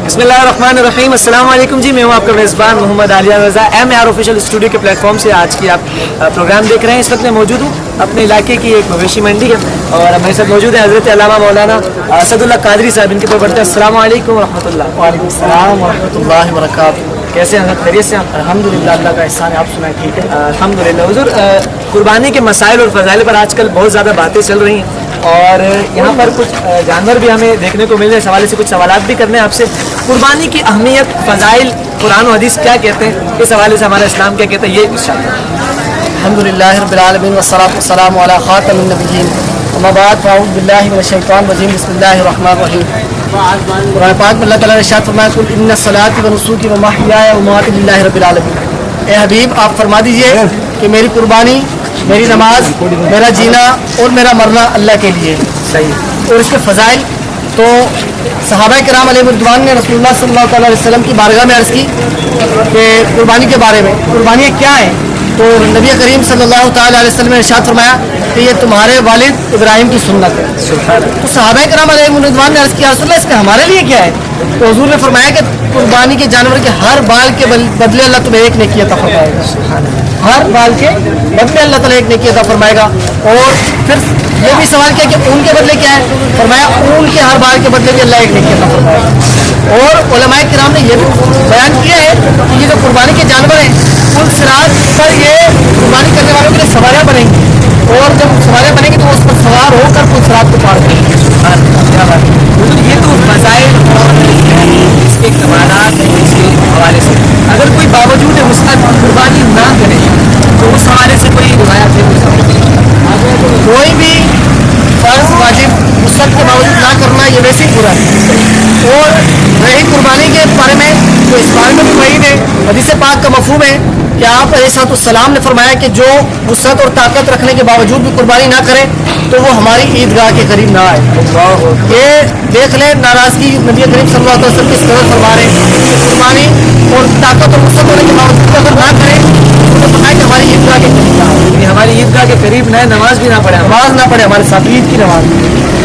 बिस्मिल्लाहिर्रहमानिर्रहीम। अस्सलाम वालेकुम जी, मैं हूँ आपका मेज़बान मोहम्मद आलिया रज़ा। MAR ऑफिशियल स्टूडियो के प्लेटफॉर्म से आज की आप प्रोग्राम देख रहे हैं। इस वक्त मैं मौजूद हूँ अपने इलाके की एक मवेशी मंडी है और हमारे साथ मौजूद है हज़रत अल्लामा मौलाना असदुल्लाह कादरी साहब। इनके ऊपर बढ़ते हैं। अस्सलाम वालेकुम रहमतुल्लाह। वालेकुम सलाम व रहमतुल्लाहि व बरकातुहू। कैसे हैं? खैरियत से? अल्हम्दुलिल्लाह, अल्लाह का एहसान है। आप सुनाए ठीक है? अल्हम्दुलिल्लाह। हुज़ूर, कुर्बानी के मसाइल और फ़ज़ाइल पर आजकल बहुत ज़्यादा बातें चल रही हैं और यहाँ पर कुछ जानवर भी हमें देखने को मिल रहे हैं। इस हवाले से कुछ सवालात भी करने हैं आपसे। कुर्बानी की अहमियत, फ़ज़ाइल, कुरान और हदीस क्या कहते हैं, इस हवाले से हमारा इस्लाम क्या कहता है, ये इंशाअल्लाह। अल्हम्दुलिल्लाहि रब्बिल आलमीन वस्सलातु वस्सलामु अला खातमिन नबिय्यीन अम्मा बाद फ़अऊज़ु बिल्लाहि मिनश शैतानिर रजीम। बिस्मिल्लाहिर रहमानिर रहीम। कुरान पाक में अल्लाह ताला ने इरशाद फरमाया, कुल इन्ना सलाती व नुसूकी व महयाया व ममाती लिल्लाहि रब्बिल आलमीन। ए हबीब, आप फरमा दीजिए कि मेरी कुर्बानी, मेरी नमाज, मेरा जीना और मेरा मरना अल्लाह के लिए। सही। और इसके फ़ज़ाइल तो सहाबा किराम अलैहिम रिज़वान ने रसूलुल्लाह सल्लल्लाहु अलैहि वसल्लम की बारगाह में अर्ज़ की कि कुर्बानी के बारे में, कुर्बानियाँ क्या हैं। तो नबी करीम सल्लल्लाहु अलैहि वसल्लम ने इरशाद फरमाया कि ये तुम्हारे वालिद इब्राहिम की सुन्नत है। तो सहाबा किराम अलैहिम रिज़वान ने अर्ज़ किया, रसूलुल्लाह इसमें हमारे लिए क्या है। तो हुज़ूर ने फरमाया कि कुर्बानी के जानवर के हर बाल के बदले अल्लाह तुम्हें एक नेकी अता फरमाएगा। हर बाल के बदले अल्लाह ताला एक नेकी अता फरमाएगा। और फिर ये भी सवाल किया कि ऊन के बदले क्या है। फरमाया ऊन के हर बाल के बदले भी अल्लाह एक नेकी अता फरमाएगा। और उलमाए किराम ने यह भी बयान किया है कि ये जो कुर्बानी के जानवर हैं, पुल सिरात पर ये कुर्बानी करने वालों के लिए सवारियाँ बनेंगी और जब सवारियाँ बनेंगी तो उस पर सवार होकर पुल सिरात को पार करेंगे। क्या बात है। ये तो फ़ज़ाइल और इसके कमालात हैं। इसके हवाले से अगर कोई बावजूद उसका कुर्बानी ना करे तो उस हवाले से कोई रिवायत है? कोई भी फ़र्ज़ वाजिब वुसअत के बावजूद ना करना ये वैसे ही बुरा है। और रही कुर्बानी के बारे में तो इस बारे में भी वही है, हदीस पाक का मफ़हूम है कि आप अलैहिस्सलाम ने फरमाया कि जो वुसअत और ताकत रखने के बावजूद भी कुर्बानी ना करे तो वो हमारी ईदगाह के करीब ना आए। ये देख लें नाराज़गी नबी करीम सल्लल्लाहु अलैहि वसल्लम किस कदर फरमा रहे हैं कि कुर्बानी और ताकत और वुसअत होने के बावजूद अगर ना करें तो फरमाया कि हमारी ईदगाह के करीब ना आए। यानी हमारी ईदगाह के करीब न नमाज भी ना पढ़े, नमाज ना पढ़े हमारे साथ, ईद की नमाज।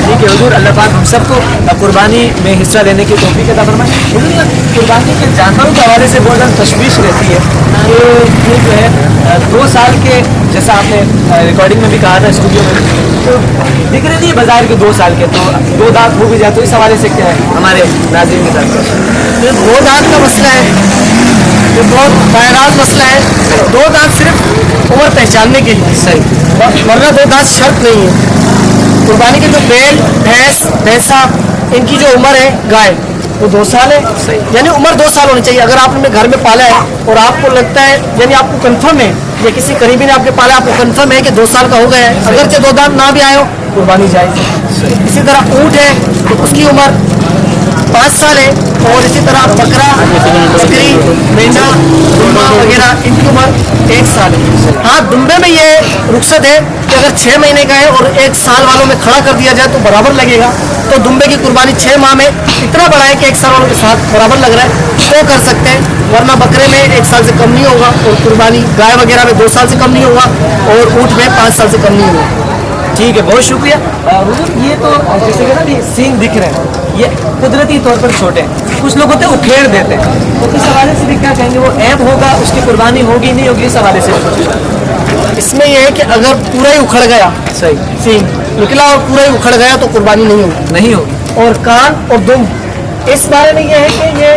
ठीक है हुजूर, अल्लाह पाक हम सबको कुर्बानी में हिस्सा लेने की तौफीक अता फरमाए। हुजूर, कुर्बानी के जानवरों के हवाले से बहुत ज़्यादा तशवीश रहती है कि ये जो है 2 साल के, जैसा आपने रिकॉर्डिंग में भी कहा था स्टूडियो में, तो दिख रहे नहीं बाजार के 2 साल के, तो 2 दांत हो भी जाए तो इस हवाले से क्या है हमारे नाज़रीन के साथ? ये 2 दांत का मसला है, ये बहुत बायराज मसला है। 2 दांत सिर्फ उम्र पहचानने के लिए सही, वरना 2 दांत शर्त नहीं है। कुर्बानी के जो बैल, भैंस, भैंसा, इनकी जो उम्र है गाय वो 2 साल है। सही। यानी उम्र 2 साल होनी चाहिए। अगर आपने घर में पाला है और आपको लगता है, यानी आपको कंफर्म है या किसी करीबी ने आपके पाला, आपको कंफर्म है कि 2 साल का हो गया है, अगर 2 दांत ना भी आए हो कुर्बानी जायज़ है। इसी तरह ऊँट है तो उसकी उम्र 5 साल है। और इसी तरह बकरा, बकरी, मेंढा, दुम्बा वगैरह इनकी उम्र 1 साल है। हाँ, दुम्बे में ये रुख्सत है कि अगर 6 महीने का है और 1 साल वालों में खड़ा कर दिया जाए तो बराबर लगेगा। तो दुम्बे की कुर्बानी 6 माह में इतना बड़ा है कि 1 साल वालों के साथ बराबर लग रहा है तो कर सकते हैं, वरना बकरे में 1 साल से कम नहीं होगा और कुर्बानी गाय वगैरह में 2 साल से कम नहीं होगा और ऊँट में 5 साल से कम नहीं होगा। ठीक है, बहुत शुक्रिया। हुजूर, ये तो जैसे कि ना भी सींग दिख रहे हैं, ये कुदरती तौर पर छोटे हैं, कुछ लोग होते हैं उखेड़ देते हैं, तो इस हवाले से भी क्या कहेंगे, वो ऐब होगा, उसकी कुर्बानी होगी नहीं होगी, इस हवाले से? इसमें यह है कि अगर पूरा ही उखड़ गया, सही, सींग निकला और पूरा ही उखड़ गया तो कुर्बानी नहीं होगी। नहीं होगी। और कान और दुम, इस बारे में यह है कि ये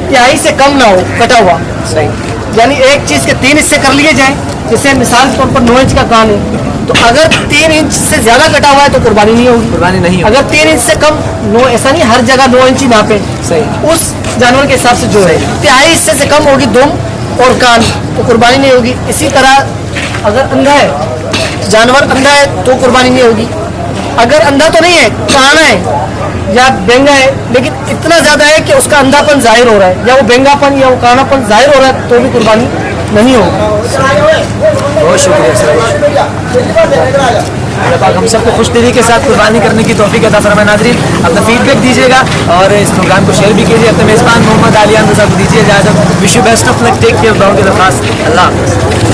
तिहाई से कम ना हो कटा हुआ। सही। यानी एक चीज़ के 3 हिस्से कर लिए जाएं, जैसे मिसाल के तौर पर 9 इंच का कान है तो अगर 3 इंच से ज़्यादा कटा हुआ है तो कुर्बानी नहीं होगी। कुर्बानी नहीं होगी। अगर 3 इंच से कम, 9 ऐसा नहीं हर जगह 9 इंच ही नापे, सही, उस जानवर के हिसाब से जो है तिहाई हिस्से से कम होगी दुम और कान तो कुर्बानी नहीं होगी। इसी तरह अगर अंधा है, जानवर अंधा है तो कुर्बानी नहीं होगी। अगर अंधा तो नहीं है, काना है या बेंगा है, लेकिन इतना ज़्यादा है कि उसका अंधापन जाहिर हो रहा है या वो बेंगापन या वो कानापन जाहिर हो रहा है तो भी कुर्बानी नहीं होगी। बहुत शुक्रिया सर। अल्लाह पाक हम सबको खुश दिली के साथ कुर्बानी करने की तौफीक अता फरमाए। नाज़रीन, अपना फीडबैक दीजिएगा और इस प्रोग्राम को शेयर भी कीजिए। अपने मेज़बान मोहम्मद आलिया रज़ा को दीजिए इजाज़त। Wish you best of luck, take care, बहुत दरख्वास्त। अल्लाह हाफ़िज़।